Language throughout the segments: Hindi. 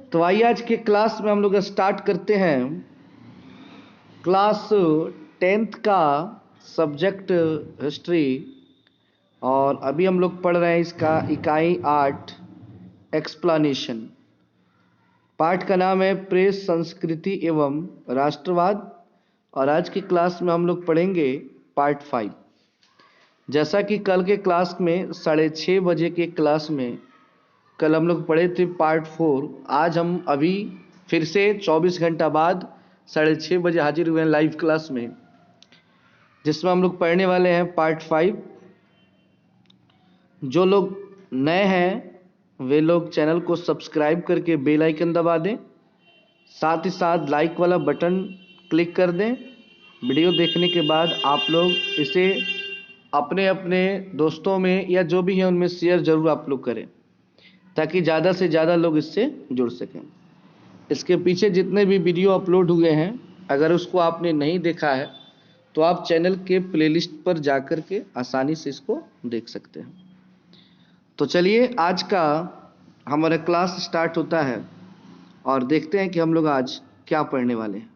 तो आइए आज के क्लास में हम लोग स्टार्ट करते हैं क्लास 10th का सब्जेक्ट हिस्ट्री। और अभी हम लोग पढ़ रहे हैं इसका इकाई 8 एक्सप्लेनेशन। पाठ का नाम है प्रेस संस्कृति एवं राष्ट्रवाद। और आज की क्लास में हम लोग पढ़ेंगे पार्ट 5। जैसा कि कल के क्लास में 6:30 बजे के क्लास में कल हम लोग पढ़े थे पार्ट 4। आज हम अभी फिर से 24 घंटा बाद 6:30 बजे हाजिर हुए हैं लाइव क्लास में, जिसमें हम लोग पढ़ने वाले हैं पार्ट 5। जो लोग नए हैं वे लोग चैनल को सब्सक्राइब करके बेल आइकन दबा दें, साथ ही साथ लाइक वाला बटन क्लिक कर दें। वीडियो देखने के बाद आप लोग इसे अपने अपने दोस्तों में या जो भी हैं उनमें शेयर जरूर आप लोग करें, ताकि ज़्यादा से ज़्यादा लोग इससे जुड़ सकें। इसके पीछे जितने भी वीडियो अपलोड हुए हैं, अगर उसको आपने नहीं देखा है तो आप चैनल के प्लेलिस्ट पर जाकर के आसानी से इसको देख सकते हैं। तो चलिए आज का हमारा क्लास स्टार्ट होता है और देखते हैं कि हम लोग आज क्या पढ़ने वाले हैं।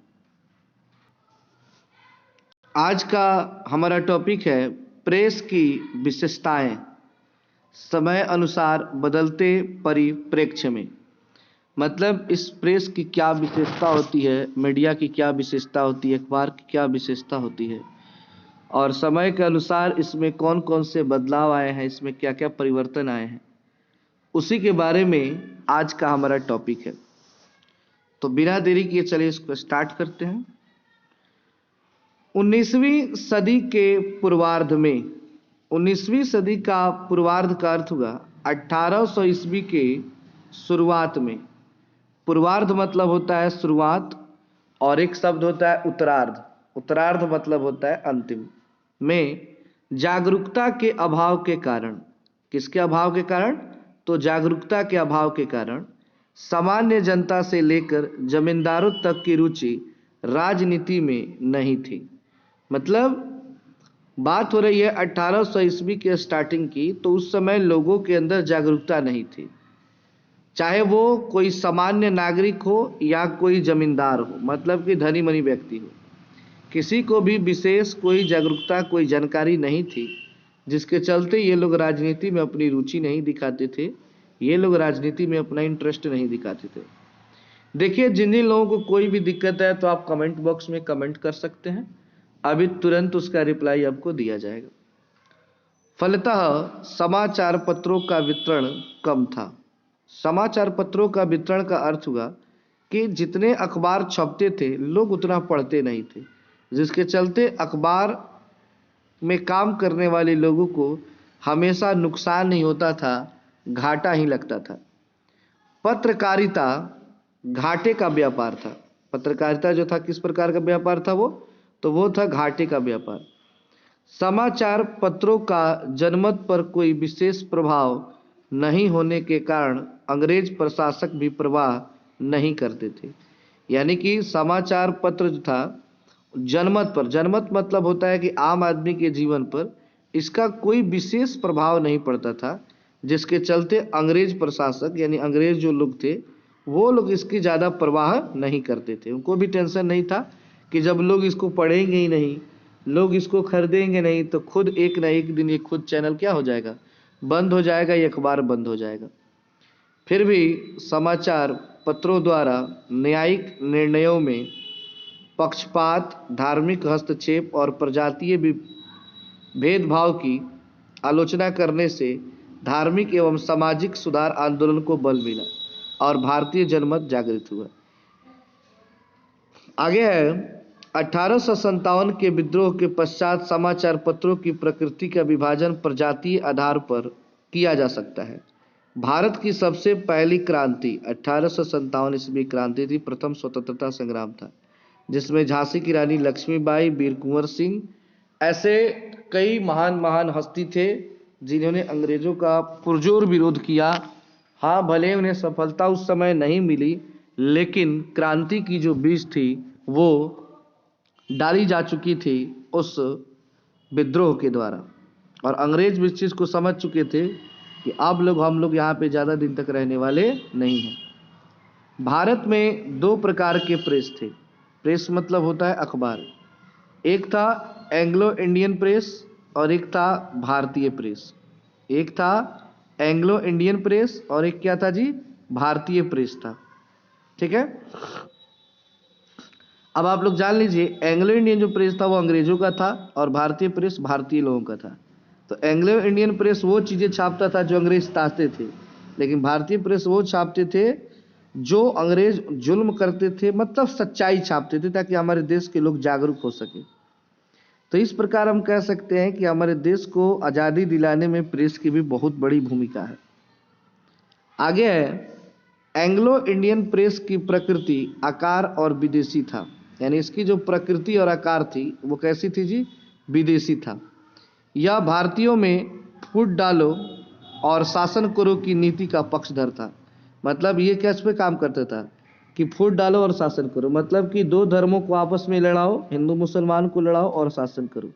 आज का हमारा टॉपिक है प्रेस की विशेषताएं समय अनुसार बदलते परिप्रेक्ष्य में। मतलब इस प्रेस की क्या विशेषता होती है, मीडिया की क्या विशेषता होती है, अखबार की क्या विशेषता होती है, और समय के अनुसार इसमें कौन कौन से बदलाव आए हैं, इसमें क्या क्या परिवर्तन आए हैं, उसी के बारे में आज का हमारा टॉपिक है। तो बिना देरी किए चलिए इसको स्टार्ट करते हैं। 19वीं सदी के पूर्वार्ध में, 19वीं सदी का पूर्वार्ध का अर्थ हुआ 1800 ईस्वी के शुरुआत में। पूर्वार्ध मतलब होता है शुरुआत, और एक शब्द होता है उत्तरार्ध। उत्तरार्ध मतलब होता है अंतिम में। जागरूकता के अभाव के कारण, किसके अभाव के कारण? तो जागरूकता के अभाव के कारण सामान्य जनता से लेकर जमींदारों तक की रुचि राजनीति में नहीं थी। मतलब बात हो रही है 1800 ईस्वी के स्टार्टिंग की। तो उस समय लोगों के अंदर जागरूकता नहीं थी, चाहे वो कोई सामान्य नागरिक हो या कोई जमींदार हो, मतलब कि धनी मनी व्यक्ति हो। किसी को भी विशेष कोई जागरूकता, कोई जानकारी नहीं थी, जिसके चलते ये लोग राजनीति में अपनी रुचि नहीं दिखाते थे, ये लोग राजनीति में अपना इंटरेस्ट नहीं दिखाते थे। देखिए, जिन जिन लोगों को कोई भी दिक्कत है तो आप कमेंट बॉक्स में कमेंट कर सकते हैं, अभी तुरंत उसका रिप्लाई आपको दिया जाएगा। फलतः समाचार पत्रों का वितरण कम था। समाचार पत्रों का वितरण का अर्थ हुआ कि जितने अखबार छपते थे लोग उतना पढ़ते नहीं थे, जिसके चलते अखबार में काम करने वाले लोगों को हमेशा नुकसान नहीं होता था, घाटा ही लगता था। पत्रकारिता घाटे का व्यापार था। पत्रकारिता जो था किस प्रकार का व्यापार था? वो था घाटे का व्यापार। समाचार पत्रों का जनमत पर कोई विशेष प्रभाव नहीं होने के कारण अंग्रेज प्रशासक भी परवाह नहीं करते थे। यानी कि समाचार पत्र जो था जनमत पर, जनमत मतलब होता है कि आम आदमी के जीवन पर इसका कोई विशेष प्रभाव नहीं पड़ता था, जिसके चलते अंग्रेज प्रशासक यानी अंग्रेज जो लोग थे वो लोग इसकी ज़्यादा परवाह नहीं करते थे। उनको भी टेंशन नहीं था कि जब लोग इसको पढ़ेंगे ही नहीं, लोग इसको खरीदेंगे नहीं, तो खुद एक ना एक दिन ये खुद चैनल क्या हो जाएगा? बंद हो जाएगा, ये अखबार बंद हो जाएगा। फिर भी समाचार पत्रों द्वारा न्यायिक निर्णयों में पक्षपात, धार्मिक हस्तक्षेप और प्रजातीय भेदभाव की आलोचना करने से धार्मिक एवं सामाजिक सुधार आंदोलन को बल मिला और भारतीय जनमत जागृत हुआ। आगे है 1857 के विद्रोह के पश्चात समाचार पत्रों की प्रकृति का विभाजन प्रजातीय आधार पर किया जा सकता है। भारत की सबसे पहली क्रांति 1857 ईस्वी क्रांति थी, प्रथम स्वतंत्रता संग्राम था, जिसमें झांसी की रानी लक्ष्मीबाई, वीर कुंवर सिंह, ऐसे कई महान महान हस्ती थे जिन्होंने अंग्रेजों का पुरजोर विरोध किया। हाँ, भले उन्हें सफलता उस समय नहीं मिली, लेकिन क्रांति की जो बीज थी वो डाली जा चुकी थी उस विद्रोह के द्वारा। और अंग्रेज भी इस चीज़ को समझ चुके थे कि अब हम लोग यहाँ पे ज़्यादा दिन तक रहने वाले नहीं हैं। भारत में दो प्रकार के प्रेस थे। प्रेस मतलब होता है अखबार। एक था एंग्लो इंडियन प्रेस और एक था भारतीय प्रेस। एक था एंग्लो इंडियन प्रेस और एक क्या था जी, भारतीय प्रेस था। ठीक है। अब आप लोग जान लीजिए, एंग्लो इंडियन जो प्रेस था वो अंग्रेजों का था और भारतीय प्रेस भारतीय लोगों का था। तो एंग्लो इंडियन प्रेस वो चीज़ें छापता था जो अंग्रेज चाहते थे, लेकिन भारतीय प्रेस वो छापते थे जो अंग्रेज जुल्म करते थे, मतलब सच्चाई छापते थे ताकि हमारे देश के लोग जागरूक हो सके। तो इस प्रकार हम कह सकते हैं कि हमारे देश को आज़ादी दिलाने में प्रेस की भी बहुत बड़ी भूमिका है। आगे है, एंग्लो इंडियन प्रेस की प्रकृति आकार और विदेशी था। यानी इसकी जो प्रकृति और आकार थी वो कैसी थी जी, विदेशी था। यह भारतीयों में फूट डालो और शासन करो की नीति का पक्षधर था। मतलब ये किस पे काम करता था कि फूट डालो और शासन करो, मतलब कि दो धर्मों को आपस में लड़ाओ, हिंदू मुसलमान को लड़ाओ और शासन करो।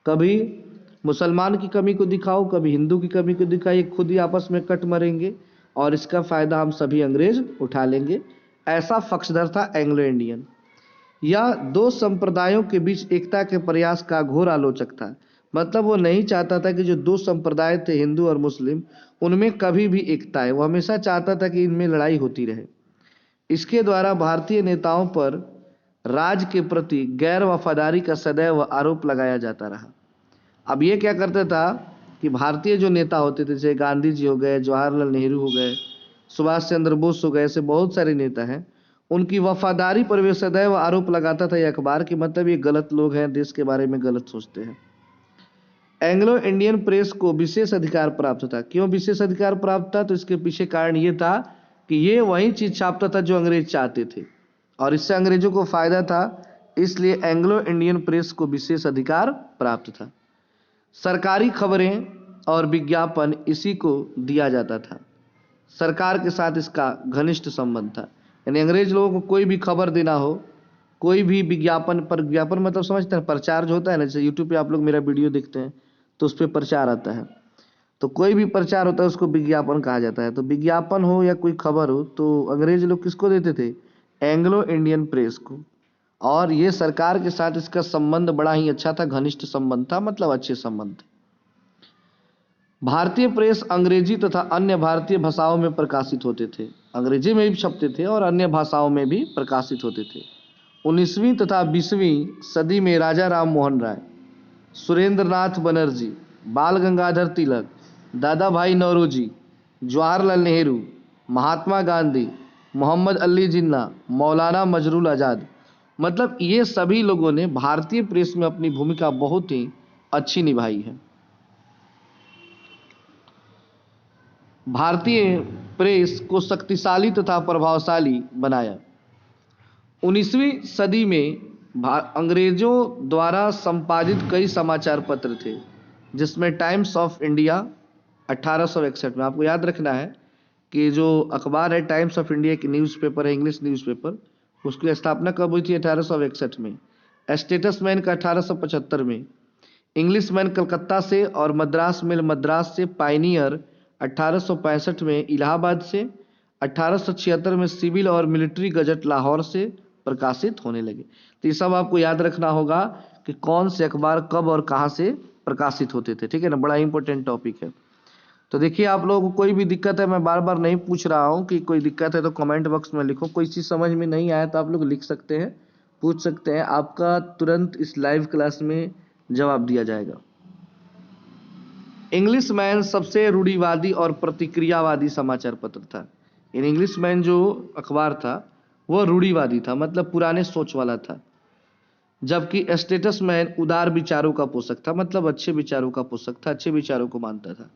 कभी मुसलमान की कमी को दिखाओ, कभी हिंदू की कमी को दिखाइए, खुद ही आपस में कट मरेंगे और इसका फ़ायदा हम सभी अंग्रेज उठा लेंगे। ऐसा पक्षधर था एंग्लो इंडियन। यह दो संप्रदायों के बीच एकता के प्रयास का घोर आलोचक था। मतलब वो नहीं चाहता था कि जो दो संप्रदाय थे, हिंदू और मुस्लिम, उनमें कभी भी एकता है। वो हमेशा चाहता था कि इनमें लड़ाई होती रहे। इसके द्वारा भारतीय नेताओं पर राज के प्रति गैर वफादारी का सदैव आरोप लगाया जाता रहा। अब ये क्या करता था कि भारतीय जो नेता होते थे, जैसे गांधी जी हो गए, जवाहरलाल नेहरू हो गए, सुभाष चंद्र बोस हो गए, ऐसे बहुत सारे नेता हैं, उनकी वफादारी पर वे सदैव आरोप लगाता था ये अखबार कि मतलब ये गलत लोग हैं, देश के बारे में गलत सोचते हैं। एंग्लो इंडियन प्रेस को विशेष अधिकार प्राप्त था। क्यों विशेष अधिकार प्राप्त था? तो इसके पीछे कारण ये था कि ये वही चीज छापता था जो अंग्रेज चाहते थे और इससे अंग्रेजों को फायदा था, इसलिए एंग्लो इंडियन प्रेस को विशेष अधिकार प्राप्त था। सरकारी खबरें और विज्ञापन इसी को दिया जाता था। सरकार के साथ इसका घनिष्ठ संबंध था। यानी अंग्रेज लोगों को कोई भी खबर देना हो, कोई भी विज्ञापन, पर विज्ञापन मतलब समझते हैं, प्रचार जो होता है ना, जैसे यूट्यूब पे आप लोग मेरा वीडियो देखते हैं तो उस पर प्रचार आता है, तो कोई भी प्रचार होता है उसको विज्ञापन कहा जाता है। तो विज्ञापन हो या कोई खबर हो तो अंग्रेज लोग किसको देते थे? एंग्लो इंडियन प्रेस को। और ये सरकार के साथ इसका संबंध बड़ा ही अच्छा था, घनिष्ठ संबंध था, मतलब अच्छे संबंध थे। भारतीय प्रेस अंग्रेजी तथा अन्य भारतीय भाषाओं में प्रकाशित होते थे। अंग्रेजी में भी छपते थे और अन्य भाषाओं में भी प्रकाशित होते थे। 19वीं तथा 20वीं सदी में राजा राम मोहन राय, सुरेंद्र नाथ बनर्जी, बाल गंगाधर तिलक, दादा भाई नौरोजी, जवाहरलाल नेहरू, महात्मा गांधी, मोहम्मद अली जिन्ना, मौलाना मजरूल आज़ाद, मतलब ये सभी लोगों ने भारतीय प्रेस में अपनी भूमिका बहुत ही अच्छी निभाई है। भारतीय प्रेस को शक्तिशाली तथा प्रभावशाली बनाया। 19वीं सदी में अंग्रेजों द्वारा संपादित कई समाचार पत्र थे, जिसमें टाइम्स ऑफ इंडिया 1861 में, आपको याद रखना है कि जो अखबार है टाइम्स ऑफ इंडिया की न्यूज़पेपर है, इंग्लिश न्यूज़पेपर, उसकी स्थापना कब हुई थी? 1861 में। स्टेट्समैन का 1875 में, इंग्लिशमैन कलकत्ता से और मद्रास मेल मद्रास से, पायनियर 1865 में इलाहाबाद से, 1876 में सिविल और मिलिट्री गजट लाहौर से प्रकाशित होने लगे। तो ये सब आपको याद रखना होगा कि कौन से अखबार कब और कहाँ से प्रकाशित होते थे। ठीक है ना, बड़ा इंपॉर्टेंट टॉपिक है। तो देखिए, आप लोगों को कोई भी दिक्कत है, मैं बार बार नहीं पूछ रहा हूँ कि कोई दिक्कत है तो कमेंट बॉक्स में लिखो। कोई चीज़ समझ में नहीं आया तो आप लोग लिख सकते हैं, पूछ सकते हैं, आपका तुरंत इस लाइव क्लास में जवाब दिया जाएगा। इंग्लिशमैन सबसे रूढ़िवादी और प्रतिक्रियावादी समाचार पत्र था। इन इंग्लिशमैन जो अखबार था वह रूढ़िवादी था, मतलब पुराने सोच वाला था, जबकि स्टेट्समैन उदार विचारों का पोषक था, मतलब अच्छे विचारों का पोषक था, अच्छे विचारों को मानता था।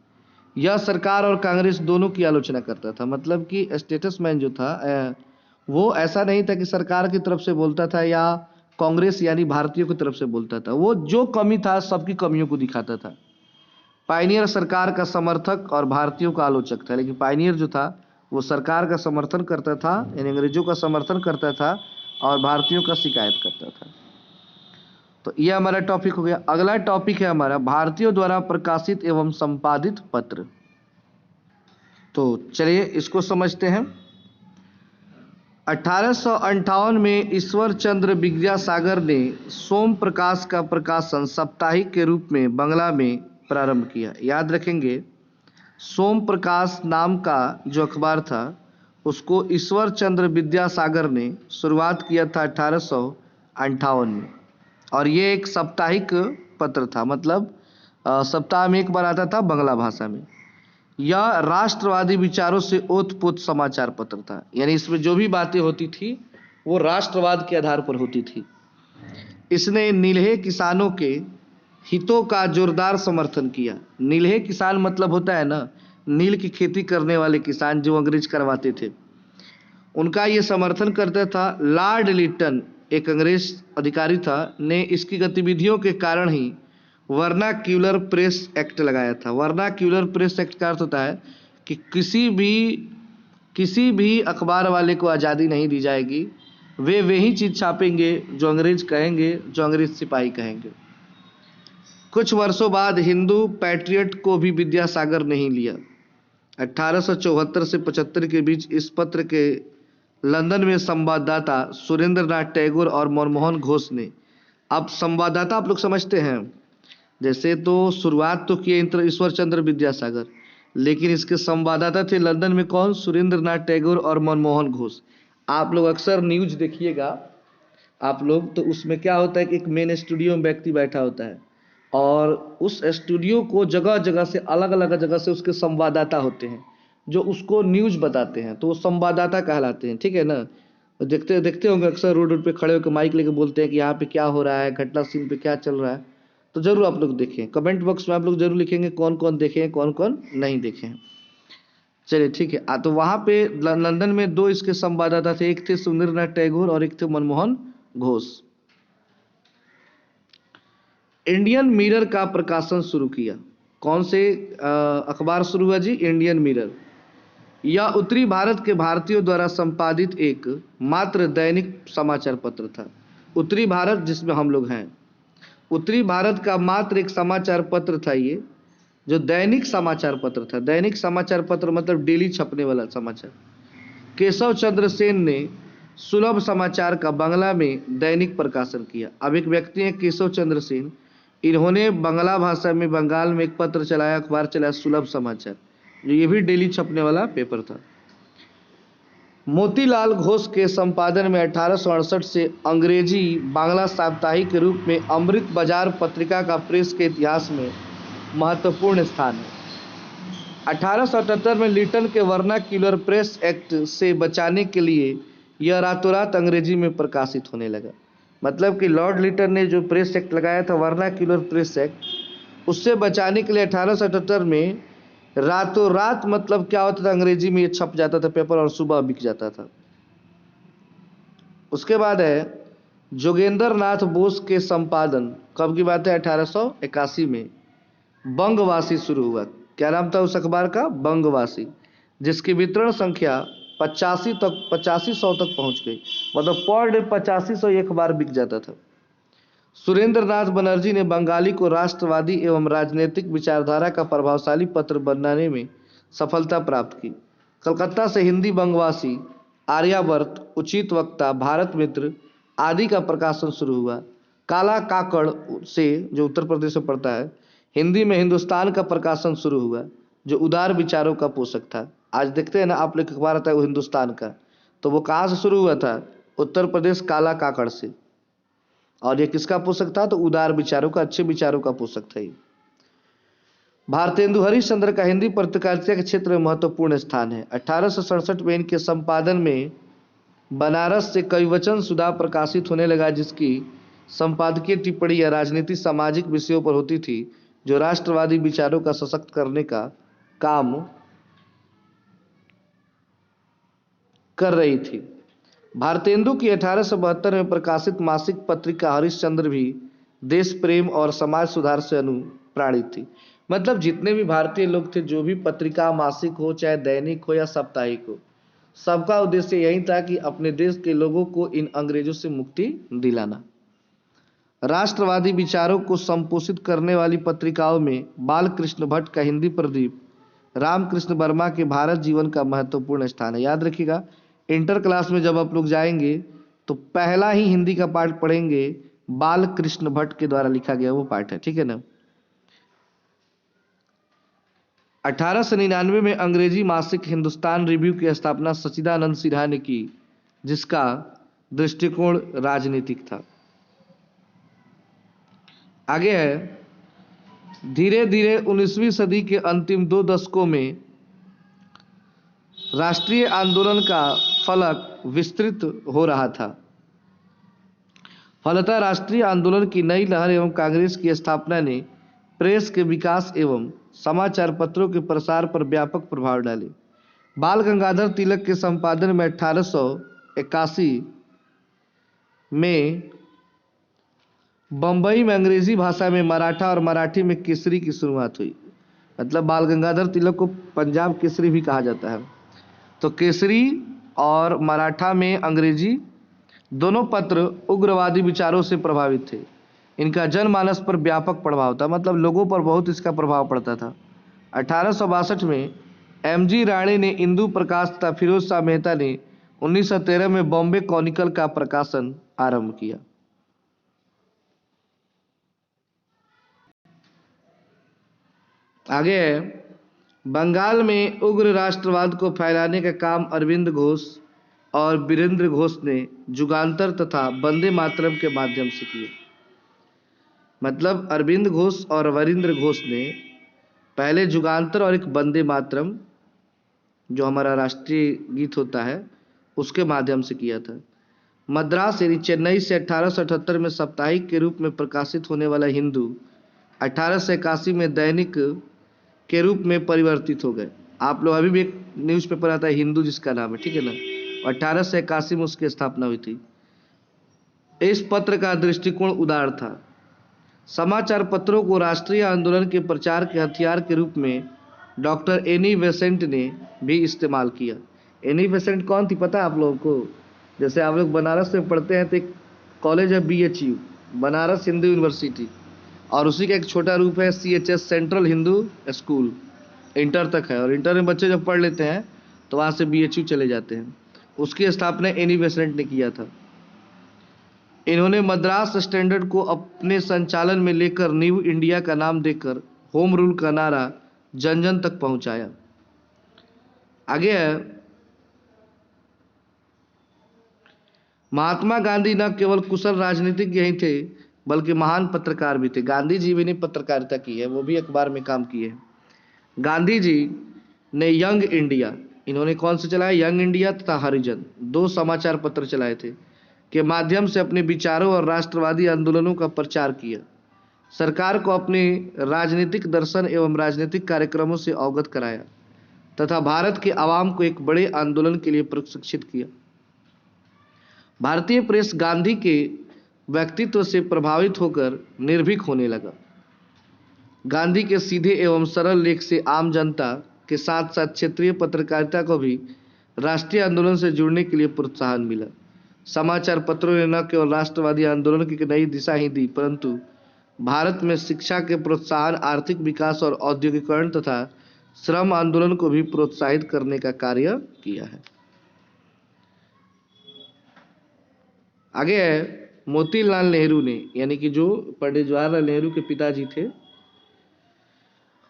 यह सरकार और कांग्रेस दोनों की आलोचना करता था। मतलब कि स्टेट्समैन जो था वो ऐसा नहीं था कि सरकार की तरफ से बोलता था या कांग्रेस यानी भारतीयों की तरफ से बोलता था, वो जो कमी था सबकी कमियों को दिखाता था। पायनियर सरकार का समर्थक और भारतीयों का आलोचक था, लेकिन पायनियर जो था वो सरकार का समर्थन करता था, यानी अंग्रेजों का समर्थन करता था और भारतीयों का शिकायत करता था। तो ये हमारा टॉपिक हो गया। अगला टॉपिक है हमारा भारतीयों द्वारा प्रकाशित एवं संपादित पत्र। तो चलिए इसको समझते हैं। 1858 में ईश्वर चंद्र विद्यासागर ने सोम प्रकाश का प्रकाशन साप्ताहिक के रूप में बंगला में प्रारंभ किया। याद रखेंगे, सोम प्रकाश नाम का जो अखबार था उसको ईश्वर चंद्र विद्यासागर ने शुरुआत किया था 1858 में, और ये एक साप्ताहिक पत्र था, मतलब सप्ताह में एक बार आता था बंगला भाषा में। यह राष्ट्रवादी विचारों से ओतप्रोत समाचार पत्र था, यानी इसमें जो भी बातें होती थी वो राष्ट्रवाद के आधार पर होती थी। इसने नील्हे किसानों के हितों का जोरदार समर्थन किया। नील्हे किसान मतलब होता है ना, नील की खेती करने वाले किसान जो अंग्रेज करवाते थे, उनका ये समर्थन करता था। लॉर्ड लिटन, एक अंग्रेज अधिकारी था, ने इसकी गतिविधियों के कारण ही वर्नाक्यूलर प्रेस एक्ट लगाया था। वर्नाक्यूलर प्रेस एक्ट का अर्थ होता है कि किसी भी अखबार वाले को आज़ादी नहीं दी जाएगी, वे वही चीज़ छापेंगे जो अंग्रेज कहेंगे, जो अंग्रेज सिपाही कहेंगे। कुछ वर्षों बाद हिंदू पैट्रियट को भी विद्यासागर नहीं लिया। 1874 से 75 के बीच इस पत्र के लंदन में संवाददाता सुरेंद्रनाथ टैगोर और मनमोहन घोष ने, अब संवाददाता आप लोग समझते हैं, जैसे तो शुरुआत तो किए ईश्वर चंद्र विद्यासागर, लेकिन इसके संवाददाता थे लंदन में कौन? सुरेंद्रनाथ टैगोर और मनमोहन घोष। आप लोग अक्सर न्यूज देखिएगा आप लोग, तो उसमें क्या होता है कि एक मेन स्टूडियो में व्यक्ति बैठा होता है और उस स्टूडियो को जगह जगह से, अलग अलग जगह से उसके संवाददाता होते हैं जो उसको न्यूज बताते हैं, तो वो संवाददाता कहलाते हैं, ठीक है ना। देखते देखते होंगे अक्सर रोड पे खड़े होकर माइक लेके बोलते हैं कि यहाँ पे क्या हो रहा है, घटना सीन पे क्या चल रहा है। तो जरूर आप लोग देखें, कमेंट बॉक्स में आप लोग जरूर लिखेंगे कौन कौन देखे हैं, कौन कौन नहीं देखे हैं। चलिए ठीक है। तो वहाँ पे लंदन में दो इसके संवाददाता थे, एक थे सुरेंद्रनाथ टैगोर और एक थे मनमोहन घोष। इंडियन मिरर का प्रकाशन शुरू किया। कौन से अखबार शुरू हुआ जी? Indian mirror. यह उत्तरी भारत के भारतीयों द्वारा संपादित एक मात्र दैनिक समाचार पत्र था। उत्तरी भारत जिसमें हम लोग हैं, उत्तरी भारत का मात्र एक समाचार पत्र था ये, जो दैनिक समाचार पत्र था। दैनिक समाचार पत्र मतलब डेली छपने वाला समाचार। केशव चंद्र सेन ने सुलभ समाचार का बंगला में दैनिक प्रकाशन किया। अब एक व्यक्ति हैं केशव चंद्र सेन, इन्होंने बंगला भाषा में बंगाल में एक पत्र चलाया, अखबार चलाया सुलभ समाचार, जो ये भी डेली छपने वाला पेपर था। मोतीलाल घोष के संपादन में 1868 से अंग्रेजी बांग्ला साप्ताहिक के रूप में अमृत बाजार पत्रिका का प्रेस के इतिहास में महत्वपूर्ण स्थान है। 1878 में लिटन के वर्नाक्यूलर प्रेस एक्ट से बचाने के लिए यह रातों रात अंग्रेजी में प्रकाशित होने लगा। मतलब कि लॉर्ड लिटन ने जो प्रेस एक्ट लगाया था, वर्नाक्यूलर प्रेस एक्ट, उससे बचाने के लिए 1878 में रातों रात, मतलब क्या होता था, अंग्रेजी में ये छप जाता था पेपर और सुबह बिक जाता था। उसके बाद है जोगेंद्र नाथ बोस के संपादन, कब की बात है? 1881 में बंगवासी शुरू हुआ। क्या नाम था उस अखबार का? बंगवासी, जिसकी वितरण संख्या 8500 तक पहुंच गई। मतलब पर डे 8500 एक बार बिक जाता था। सुरेंद्र नाथ बनर्जी ने बंगाली को राष्ट्रवादी एवं राजनीतिक विचारधारा का प्रभावशाली पत्र बनाने में सफलता प्राप्त की। कलकत्ता से हिंदी बंगवासी, आर्यावर्त, उचित वक्ता, भारत मित्र आदि का प्रकाशन शुरू हुआ। काला काकड़ से, जो उत्तर प्रदेश में पड़ता है, हिंदी में हिंदुस्तान का प्रकाशन शुरू हुआ, जो उदार विचारों का पोषक था। आज देखते हैं ना आप लोग अखबार आता है वो हिंदुस्तान का, तो वो कहाँ से शुरू हुआ था? उत्तर प्रदेश, काला काकड़ से। और ये किसका पोषक था? तो उदार विचारों का, अच्छे विचारों का पोषक था ये। भारतेंदु हरिश्चंद्र का हिंदी पत्रकारिता के क्षेत्र में महत्वपूर्ण स्थान है। 1867 में इनके संपादन में बनारस से कविवचन सुधा प्रकाशित होने लगा, जिसकी संपादकीय टिप्पणी या राजनीति सामाजिक विषयों पर होती थी, जो राष्ट्रवादी विचारों का सशक्त करने का काम कर रही थी। भारतेंदु की 1872 में प्रकाशित मासिक पत्रिका हरिश्चंद्र भी देश प्रेम और समाज सुधार से अनुप्राणित थी। मतलब जितने भी भारतीय लोग थे, जो भी पत्रिका, मासिक हो चाहे दैनिक हो या साप्ताहिक हो, सबका उद्देश्य यही था कि अपने देश के लोगों को इन अंग्रेजों से मुक्ति दिलाना। राष्ट्रवादी विचारों को संपोषित करने वाली पत्रिकाओं में बालकृष्ण भट्ट का हिंदी प्रदीप, रामकृष्ण वर्मा के भारत जीवन का महत्वपूर्ण स्थान है। याद रखिएगा, इंटर क्लास में जब आप लोग जाएंगे तो पहला ही हिंदी का पाठ पढ़ेंगे, बाल कृष्ण भट्ट के द्वारा लिखा गया वो पाठ है, ठीक है ना। 1899 में अंग्रेजी मासिक हिंदुस्तान रिव्यू की स्थापना सच्चिदानंद सिन्हा ने की, जिसका दृष्टिकोण राजनीतिक था। आगे है, धीरे धीरे 19वीं सदी के अंतिम 2 दशकों में राष्ट्रीय आंदोलन का फलक विस्तृत हो रहा था। फलतः राष्ट्रीय आंदोलन की नई लहर एवं कांग्रेस की स्थापना ने प्रेस के विकास एवं समाचार पत्रों के प्रसार पर व्यापक प्रभाव डाले। बाल गंगाधर तिलक के संपादन में 1881 में बंबई में अंग्रेजी भाषा में मराठा और मराठी में केसरी की शुरुआत हुई। मतलब बाल गंगाधर तिलक को पंजाब केसरी भी कहा जाता है। तो केसरी और मराठा में अंग्रेजी दोनों पत्र उग्रवादी विचारों से प्रभावित थे। इनका जनमानस पर व्यापक प्रभाव था, मतलब लोगों पर बहुत इसका प्रभाव पड़ता था। 1862 में एमजी राणे ने इंदु प्रकाश तथा फिरोज शाह मेहता ने 1913 में बॉम्बे क्रॉनिकल का प्रकाशन आरंभ किया। आगे है, बंगाल में उग्र राष्ट्रवाद को फैलाने का काम अरविंद घोष और वीरेंद्र घोष ने जुगांतर तथा वंदे मातरम के माध्यम से किए। मतलब अरविंद घोष और वीरेंद्र घोष ने पहले जुगांतर और एक वंदे मातरम जो हमारा राष्ट्रीय गीत होता है उसके माध्यम से किया था। मद्रास यानी चेन्नई से 1878 में साप्ताहिक के रूप में प्रकाशित होने वाला हिंदू 1881 में दैनिक के रूप में परिवर्तित हो गए। आप लोग अभी भी एक न्यूज़पेपर आता है हिंदू जिसका नाम है, ठीक है ना, 1881 में उसकी स्थापना हुई थी। इस पत्र का दृष्टिकोण उदार था। समाचार पत्रों को राष्ट्रीय आंदोलन के प्रचार के हथियार के रूप में डॉक्टर एनी बेसेंट ने भी इस्तेमाल किया। एनी बेसेंट कौन थी पता है आप लोगों को? जैसे आप लोग बनारस में पढ़ते हैं तो एक कॉलेज है BHU, बनारस हिंदू यूनिवर्सिटी, और उसी का एक छोटा रूप है CHS central Hindu school, inter तक है। और इंटर में बच्चे जब पढ़ लेते हैं तो वहाँ से BHU चले जाते हैं। उसकी स्थापना एनी बेसेंट ने किया था। इन्होंने मद्रास स्टैंडर्ड को अपने संचालन में लेकर न्यू इंडिया का नाम देकर होम रूल का नारा जन जन तक पहुंचाया। आगे है, महात्मा गांधी न केवल कुशल राजनीतिज्ञ ही थे बल्कि महान पत्रकार भी थे। गांधी जी भी ने पत्रकारिता की है, वो भी अखबार में काम किए हैं। गांधी जी ने यंग इंडिया, इन्होंने कौन से चलाया? यंग इंडिया तथा हरिजन, 2 समाचार पत्र चलाए थे, के माध्यम से अपने विचारों और राष्ट्रवादी आंदोलनों का प्रचार किया। सरकार को अपने राजनीतिक दर्शन एवं राजनीतिक कार्यक्रमों से अवगत कराया तथा भारत के आवाम को एक बड़े आंदोलन के लिए प्रशिक्षित किया। भारतीय प्रेस गांधी के व्यक्तित्व से प्रभावित होकर निर्भीक होने लगा। गांधी के सीधे एवं सरल लेख से आम जनता के साथ साथ क्षेत्रीय पत्रकारिता को भी राष्ट्रीय आंदोलन से जुड़ने के लिए प्रोत्साहन मिला। समाचार पत्रों ने न केवल राष्ट्रवादी आंदोलन की नई दिशा ही दी, परंतु भारत में शिक्षा के प्रोत्साहन, आर्थिक विकास और औद्योगिकरण तथा श्रम आंदोलन को भी प्रोत्साहित करने का कार्य किया है। आगे है, मोतीलाल नेहरू ने, यानी कि जो पंडित जवाहरलाल नेहरू के पिताजी थे,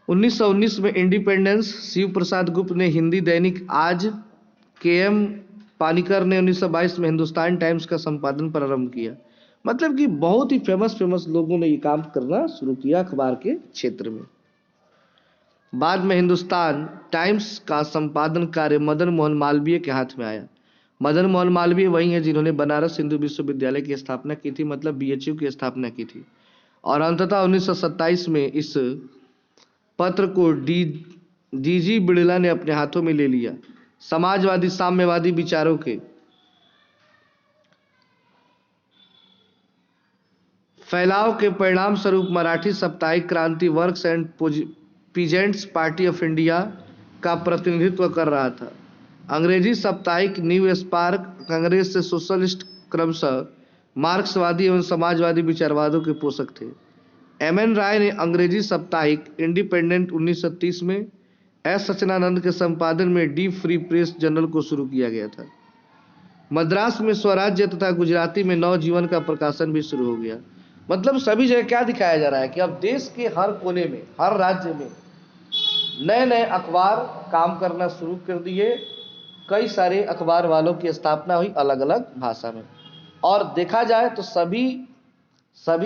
1919 में इंडिपेंडेंस, शिव प्रसाद गुप्त ने हिंदी दैनिक आज, KM पानिकर ने 1922 में हिंदुस्तान टाइम्स का संपादन प्रारंभ किया। मतलब कि बहुत ही फेमस लोगों ने ये काम करना शुरू किया अखबार के क्षेत्र में। बाद में हिंदुस्तान टाइम्स का संपादन कार्य मदन मोहन मालवीय के हाथ में आया। मदन मोहन मालवीय वही है जिन्होंने बनारस हिंदू विश्वविद्यालय की स्थापना की थी, मतलब BHU की स्थापना की थी। और अंततः 1927 में इस पत्र को DG बिड़ला ने अपने हाथों में ले लिया। समाजवादी साम्यवादी विचारों के फैलाव के परिणाम स्वरूप मराठी साप्ताहिक क्रांति works and peasants party of India का प्रतिनिधित्व कर रहा था। अंग्रेजी साप्ताहिक न्यू स्पार्क कांग्रेस से सोशलिस्ट क्रमशः मार्क्सवादी एवं समाजवादी विचारवादों के पोषक थे। MN राय ने अंग्रेजी साप्ताहिक इंडिपेंडेंट 1930 में, S सच्चिदानंद के संपादन में डी फ्री प्रेस जर्नल को शुरू किया गया था। मद्रास में स्वराज्य तथा गुजराती में नवजीवन का प्रकाशन भी शुरू हो गया। मतलब सभी जगह क्या दिखाया जा रहा है कि अब देश के हर कोने में, हर राज्य में नए नए अखबार काम करना शुरू कर दिए। कई सारे अखबार वालों की स्थापना हुई अलग अलग भाषा में। और देखा जाए तो सभी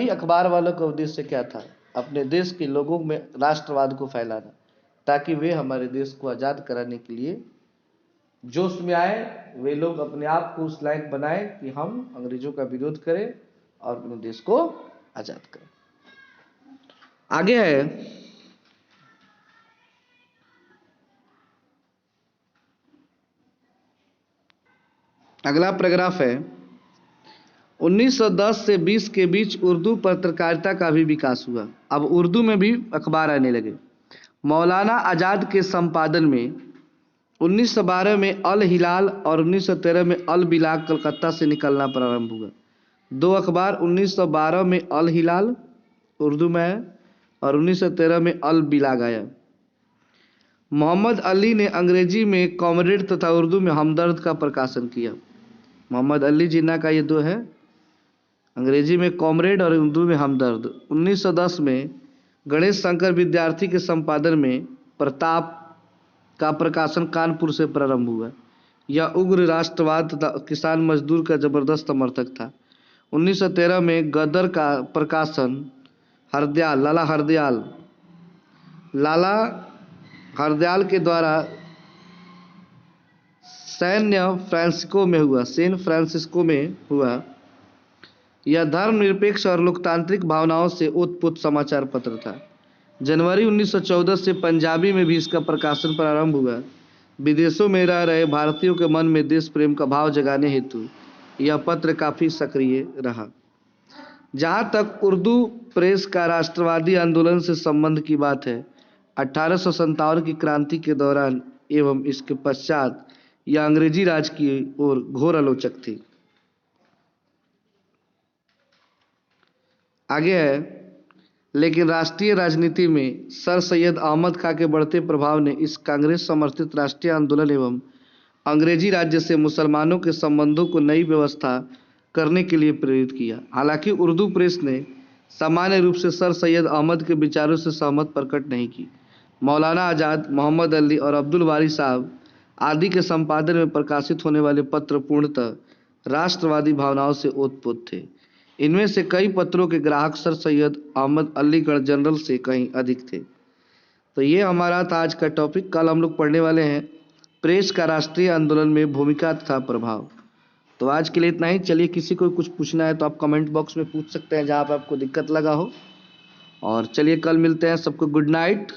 अखबार वालों का उद्देश्य क्या था? अपने देश के लोगों में राष्ट्रवाद को फैलाना, ताकि वे हमारे देश को आज़ाद कराने के लिए जोश में आए। वे लोग अपने आप को उस लायक बनाए कि हम अंग्रेजों का विरोध करें और अपने देश को आज़ाद करें। आगे है अगला पैराग्राफ है 1910 से 20 के बीच उर्दू पत्रकारिता का भी विकास हुआ। अब उर्दू में भी अखबार आने लगे। मौलाना आज़ाद के संपादन में 1912 में अल हिलाल और 1913 में अल बिलाग कलकत्ता से निकलना प्रारंभ हुआ। दो अखबार 1912 में अल हिलाल उर्दू में है और 1913 में अल बिलाग आया। मोहम्मद अली ने अंग्रेजी में कॉमरेड तथा उर्दू में हमदर्द का प्रकाशन किया। मोहम्मद अली जिन्ना का ये दो है, अंग्रेजी में कॉमरेड और उर्दू में हमदर्द। 1910 में गणेश शंकर विद्यार्थी के संपादन में प्रताप का प्रकाशन कानपुर से प्रारंभ हुआ। यह उग्र राष्ट्रवाद तथा किसान मजदूर का जबरदस्त समर्थक था। 1913 में गदर का प्रकाशन लाला हरदयाल के द्वारा सैन फ्रांसिस्को में हुआ। यह धर्मनिरपेक्ष और लोकतांत्रिक भावनाओं से ओतप्रोत समाचार पत्र था। जनवरी 1914 से पंजाबी में भी इसका प्रकाशन प्रारंभ हुआ। विदेशों में रह रहे भारतीयों के मन में देश प्रेम का भाव जगाने हेतु यह पत्र काफ़ी सक्रिय रहा। जहाँ तक उर्दू प्रेस का राष्ट्रवादी आंदोलन से संबंध की बात है, 1857 की क्रांति के दौरान एवं इसके पश्चात यह अंग्रेजी राज की ओर घोर आलोचक थी। आगे है, लेकिन राष्ट्रीय राजनीति में सर सैयद अहमद खां के बढ़ते प्रभाव ने इस कांग्रेस समर्थित राष्ट्रीय आंदोलन एवं अंग्रेजी राज्य से मुसलमानों के संबंधों को नई व्यवस्था करने के लिए प्रेरित किया। हालांकि उर्दू प्रेस ने सामान्य रूप से सर सैयद अहमद के विचारों से सहमत प्रकट नहीं की। मौलाना आज़ाद, मोहम्मद अली और अब्दुल बारी साहब आदि के संपादन में प्रकाशित होने वाले पत्र पूर्णतः राष्ट्रवादी भावनाओं से ओतप्रोत थे। इनमें से कई पत्रों के ग्राहक सर सैयद अहमद अलीगढ़ जनरल से कहीं अधिक थे। तो ये हमारा था आज का टॉपिक। कल हम लोग पढ़ने वाले हैं प्रेस का राष्ट्रीय आंदोलन में भूमिका तथा प्रभाव। तो आज के लिए इतना ही। चलिए, किसी को कुछ पूछना है तो आप कमेंट बॉक्स में पूछ सकते हैं जहाँ पर आपको दिक्कत लगा हो। और चलिए, कल मिलते हैं। सबको गुड नाइट।